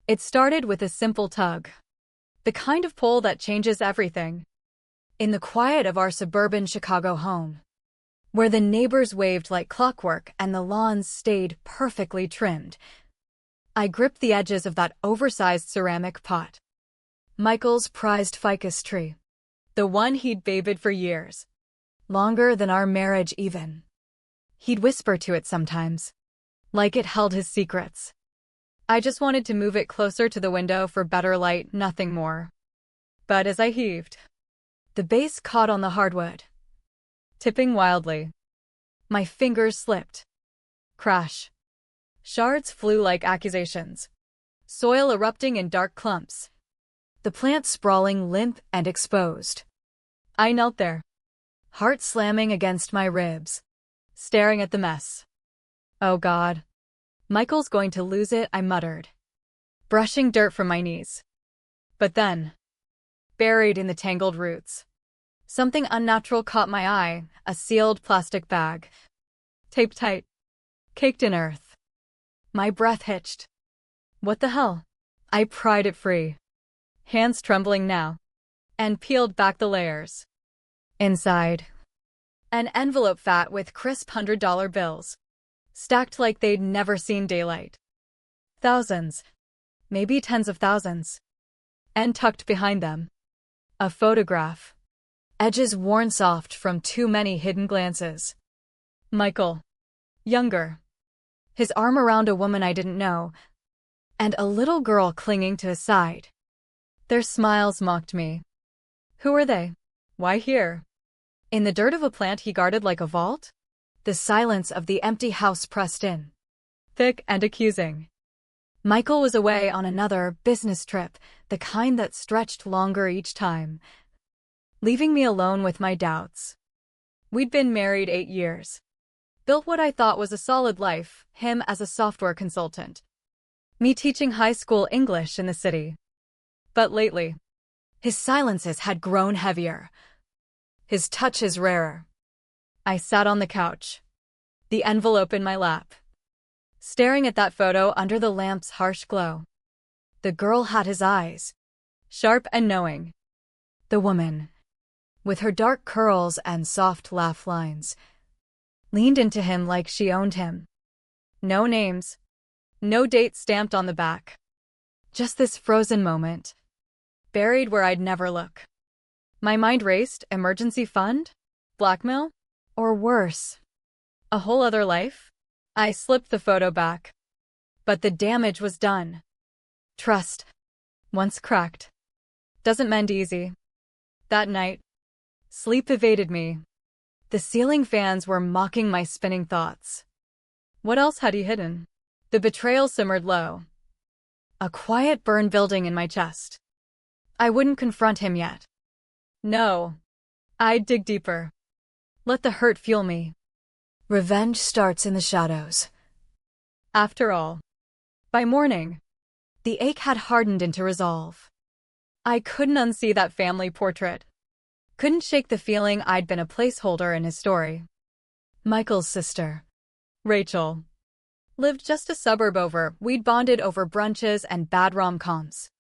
It started with a simple tug. The kind of pull that changes everything. In the quiet of our suburban Chicago home, where the neighbors waved like clockwork and the lawns stayed perfectly trimmed, I gripped the edges of that oversized ceramic pot. Michael's prized ficus tree. The one he'd babied for years. Longer than our marriage even. He'd whisper to it sometimes, like it held his secrets. I just wanted to move it closer to the window for better light, nothing more. But as I heaved, the base caught on the hardwood, tipping wildly. My fingers slipped. Crash. Shards flew like accusations. Soil erupting in dark clumps. The plant sprawling limp and exposed. I knelt there, heart slamming against my ribs, staring at the mess. Oh God. Michael's going to lose it, I muttered, brushing dirt from my knees. But then, buried in the tangled roots, something unnatural caught my eye, a sealed plastic bag. Taped tight, caked in earth. My breath hitched. What the hell? I pried it free, hands trembling now, and peeled back the layers. Inside, an envelope fat with crisp $100 bills, stacked like they'd never seen daylight. Thousands, maybe tens of thousands. And tucked behind them, a photograph, edges worn soft from too many hidden glances. Michael, younger, his arm around a woman I didn't know, and a little girl clinging to his side. Their smiles mocked me. Who are they? Why here? In the dirt of a plant he guarded like a vault? The silence of the empty house pressed in, thick and accusing. Michael was away on another business trip, the kind that stretched longer each time, leaving me alone with my doubts. We'd been married 8 years. Built what I thought was a solid life, him as a software consultant, me teaching high school English in the city. But lately, his silences had grown heavier, his touches rarer. I sat on the couch, the envelope in my lap, staring at that photo under the lamp's harsh glow. The girl had his eyes, sharp and knowing. The woman, with her dark curls and soft laugh lines, leaned into him like she owned him. No names, no date stamped on the back. Just this frozen moment, buried where I'd never look. My mind raced. Emergency fund? Blackmail? Or worse, a whole other life? I slipped the photo back. But the damage was done. Trust, once cracked, doesn't mend easy. That night, sleep evaded me. The ceiling fans were mocking my spinning thoughts. What else had he hidden? The betrayal simmered low, a quiet burn building in my chest. I wouldn't confront him yet. No, I'd dig deeper. Let the hurt fuel me. Revenge starts in the shadows. After all, by morning, the ache had hardened into resolve. I couldn't unsee that family portrait. Couldn't shake the feeling I'd been a placeholder in his story. Michael's sister, Rachel, lived just a suburb over. We'd bonded over brunches and bad rom-coms.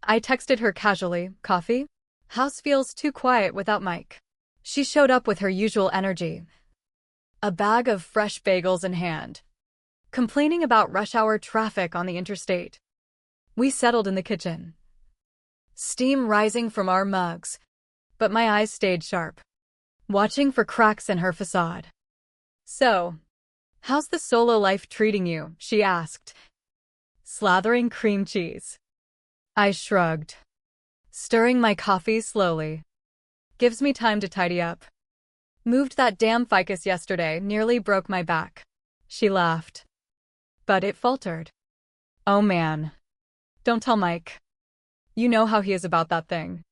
I texted her casually, coffee? House feels too quiet without Mike. She showed up with her usual energy, a bag of fresh bagels in hand, complaining about rush hour traffic on the interstate. We settled in the kitchen, steam rising from our mugs, but my eyes stayed sharp, watching for cracks in her facade. So, how's the solo life treating you? She asked, slathering cream cheese. I shrugged, stirring my coffee slowly. Gives me time to tidy up. Moved that damn ficus yesterday, nearly broke my back. She laughed. But it faltered. Oh man. Don't tell Mike. You know how he is about that thing.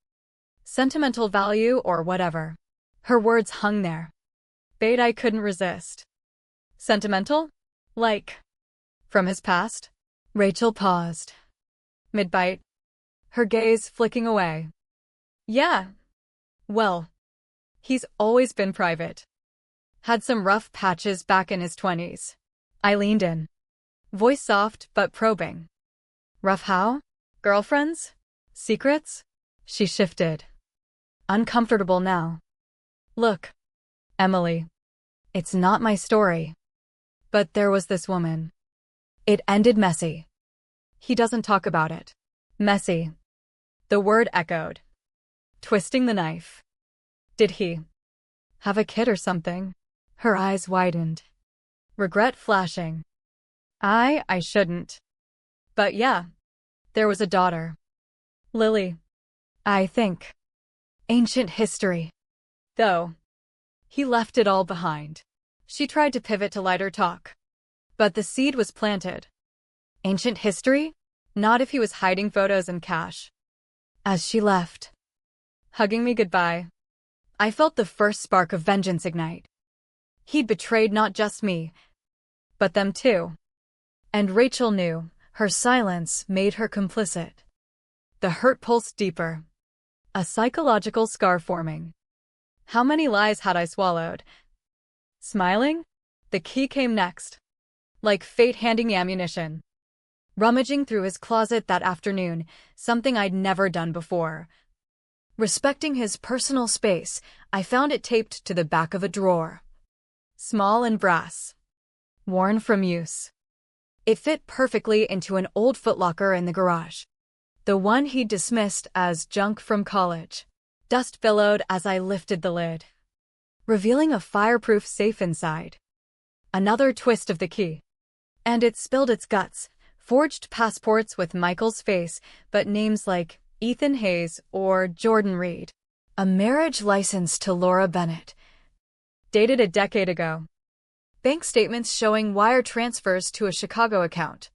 Sentimental value or whatever. Her words hung there. Bait I couldn't resist. Sentimental? Like, from his past? Rachel paused, mid-bite, her gaze flicking away. Yeah. Well, he's always been private. Had some rough patches back in his 20s. I leaned in, voice soft but probing. Rough how? Girlfriends? Secrets? She shifted. Uncomfortable now. Look, Emily. It's not my story. But there was this woman. It ended messy. He doesn't talk about it. Messy. The word echoed. Twisting the knife. Did he have a kid or something? Her eyes widened. Regret flashing. I shouldn't. But yeah, there was a daughter. Lily. I think. Ancient history. Though. He left it all behind. She tried to pivot to lighter talk. But the seed was planted. Ancient history? Not if he was hiding photos and cash. As she left, hugging me goodbye, I felt the first spark of vengeance ignite. He'd betrayed not just me, but them too. And Rachel knew. Her silence made her complicit. The hurt pulsed deeper. A psychological scar forming. How many lies had I swallowed? Smiling? The key came next. Like fate handing ammunition. Rummaging through his closet that afternoon, something I'd never done before. Respecting his personal space, I found it taped to the back of a drawer. Small and brass. Worn from use. It fit perfectly into an old footlocker in the garage. The one he'd dismissed as junk from college. Dust billowed as I lifted the lid, revealing a fireproof safe inside. Another twist of the key. And it spilled its guts. Forged passports with Michael's face, but names like Ethan Hayes or Jordan Reed. A marriage license to Laura Bennett. Dated a decade ago. Bank statements showing wire transfers to a Chicago account.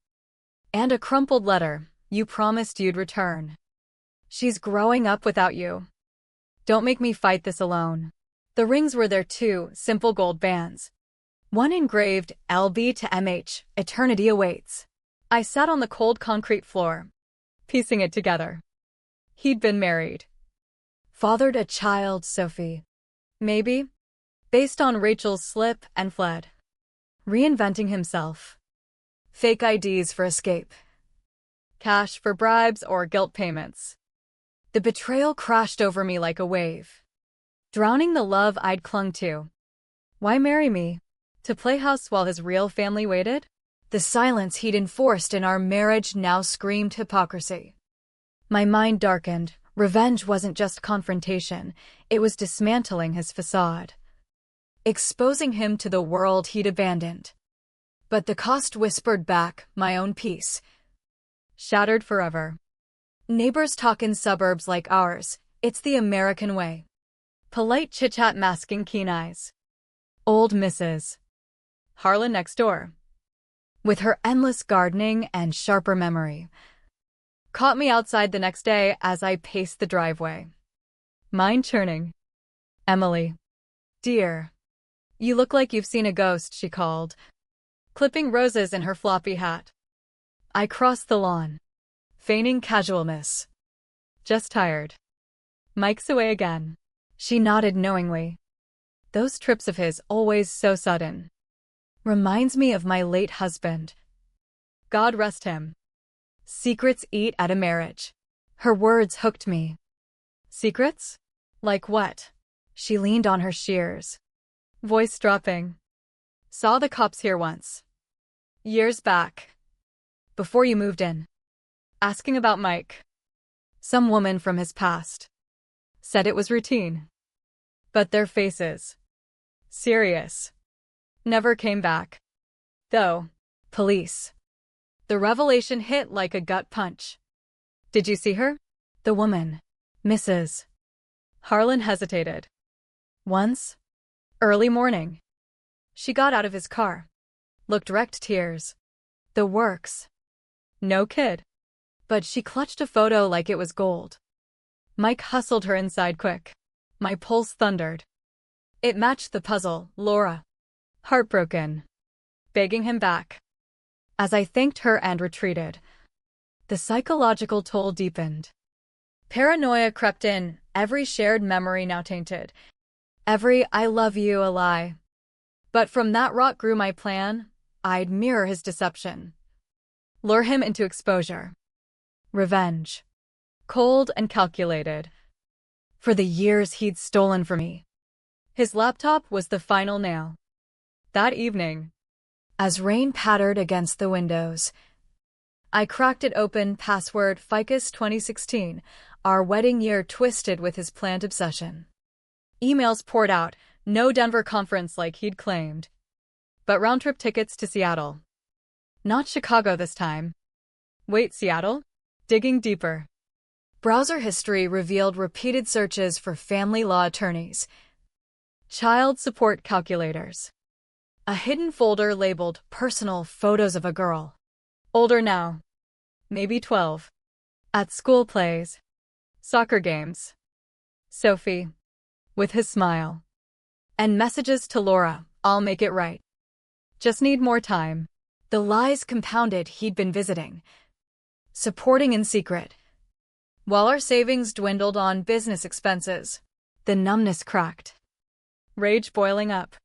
And a crumpled letter, you promised you'd return. She's growing up without you. Don't make me fight this alone. The rings were there too, simple gold bands. One engraved LB to MH, eternity awaits. I sat on the cold concrete floor, piecing it together. He'd been married. Fathered a child, Sophie. Maybe. Based on Rachel's slip and fled. Reinventing himself. Fake IDs for escape. Cash for bribes or guilt payments. The betrayal crashed over me like a wave. Drowning the love I'd clung to. Why marry me? To play house while his real family waited? The silence he'd enforced in our marriage now screamed hypocrisy. My mind darkened. Revenge wasn't just confrontation, it was dismantling his facade. Exposing him to the world he'd abandoned. But the cost whispered back, my own peace. Shattered forever. Neighbors talk in suburbs like ours, it's the American way. Polite chit-chat masking keen eyes. Old Mrs. Harlan next door. With her endless gardening and sharper memory. Caught me outside the next day as I paced the driveway. Mind churning. Emily. Dear. You look like you've seen a ghost, she called, clipping roses in her floppy hat. I crossed the lawn, feigning casualness. Just tired. Mike's away again. She nodded knowingly. Those trips of his, always so sudden. Reminds me of my late husband. God rest him. Secrets eat at a marriage. Her words hooked me. Secrets? Like what? She leaned on her shears. Voice dropping. Saw the cops here once. Years back. Before you moved in. Asking about Mike. Some woman from his past. Said it was routine. But their faces. Serious. Never came back. Though. Police. The revelation hit like a gut punch. Did you see her? The woman. Mrs. Harlan hesitated. Once. Early morning. She got out of his car. Looked wrecked tears. The works. No kid. But she clutched a photo like it was gold. Mike hustled her inside quick. My pulse thundered. It matched the puzzle, Laura. Heartbroken. Begging him back. As I thanked her and retreated, the psychological toll deepened. Paranoia crept in, every shared memory now tainted. Every I love you a lie. But from that rot grew my plan. I'd mirror his deception. Lure him into exposure. Revenge. Cold and calculated. For the years he'd stolen from me. His laptop was the final nail. That evening, as rain pattered against the windows, I cracked it open, password Ficus 2016, our wedding year twisted with his planned obsession. Emails poured out, no Denver conference like he'd claimed, but round-trip tickets to Seattle. Not Chicago this time. Wait, Seattle? Digging deeper. Browser history revealed repeated searches for family law attorneys, child support calculators, a hidden folder labeled personal photos of a girl. Older now. Maybe 12. At school plays. Soccer games. Sophie. With his smile. And messages to Laura, I'll make it right. Just need more time. The lies compounded. He'd been visiting, supporting in secret, while our savings dwindled on business expenses. The numbness cracked. Rage boiling up.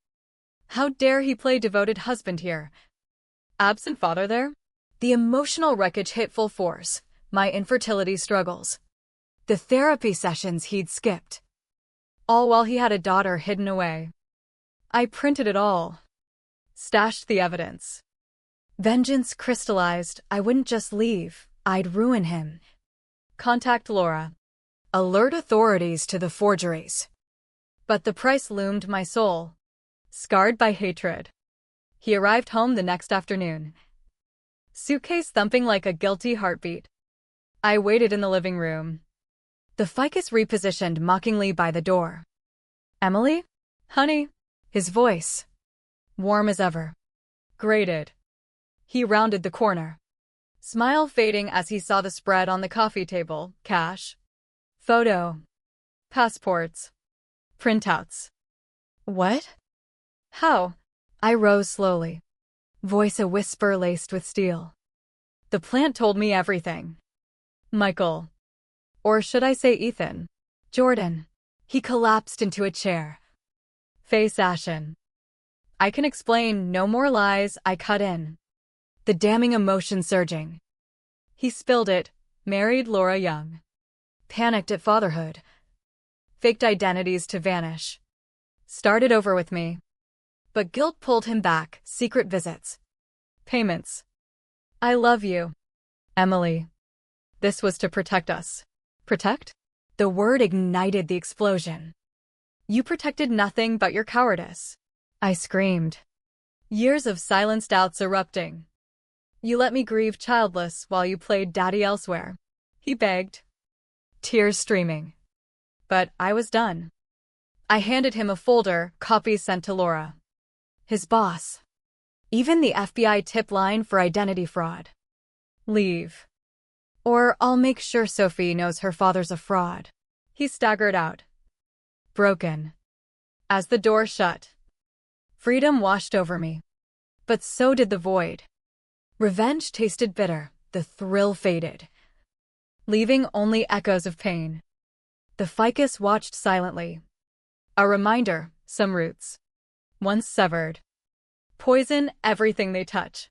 How dare he play devoted husband here? Absent father there? The emotional wreckage hit full force. My infertility struggles. The therapy sessions he'd skipped. All while he had a daughter hidden away. I printed it all. Stashed the evidence. Vengeance crystallized. I wouldn't just leave. I'd ruin him. Contact Laura. Alert authorities to the forgeries. But the price loomed. My soul, scarred by hatred. He arrived home the next afternoon, suitcase thumping like a guilty heartbeat. I waited in the living room. The ficus repositioned mockingly by the door. Emily? Honey? His voice, warm as ever. Grated. He rounded the corner, smile fading as he saw the spread on the coffee table. Cash. Photo. Passports. Printouts. What? How? I rose slowly, voice a whisper laced with steel. The plant told me everything. Michael. Or should I say Ethan? Jordan. He collapsed into a chair, face ashen. I can explain. No more lies. I cut in, the damning emotion surging. He spilled it. Married Laura Young. Panicked at fatherhood. Faked identities to vanish. Started over with me. But guilt pulled him back. Secret visits. Payments. I love you, Emily. This was to protect us. Protect? The word ignited the explosion. You protected nothing but your cowardice. I screamed. Years of silenced doubts erupting. You let me grieve childless while you played daddy elsewhere. He begged. Tears streaming. But I was done. I handed him a folder, copies sent to Laura, his boss. Even the FBI tip line for identity fraud. Leave. Or I'll make sure Sophie knows her father's a fraud. He staggered out. Broken. As the door shut, freedom washed over me. But so did the void. Revenge tasted bitter. The thrill faded, leaving only echoes of pain. The ficus watched silently. A reminder, some roots, once severed, poison everything they touch.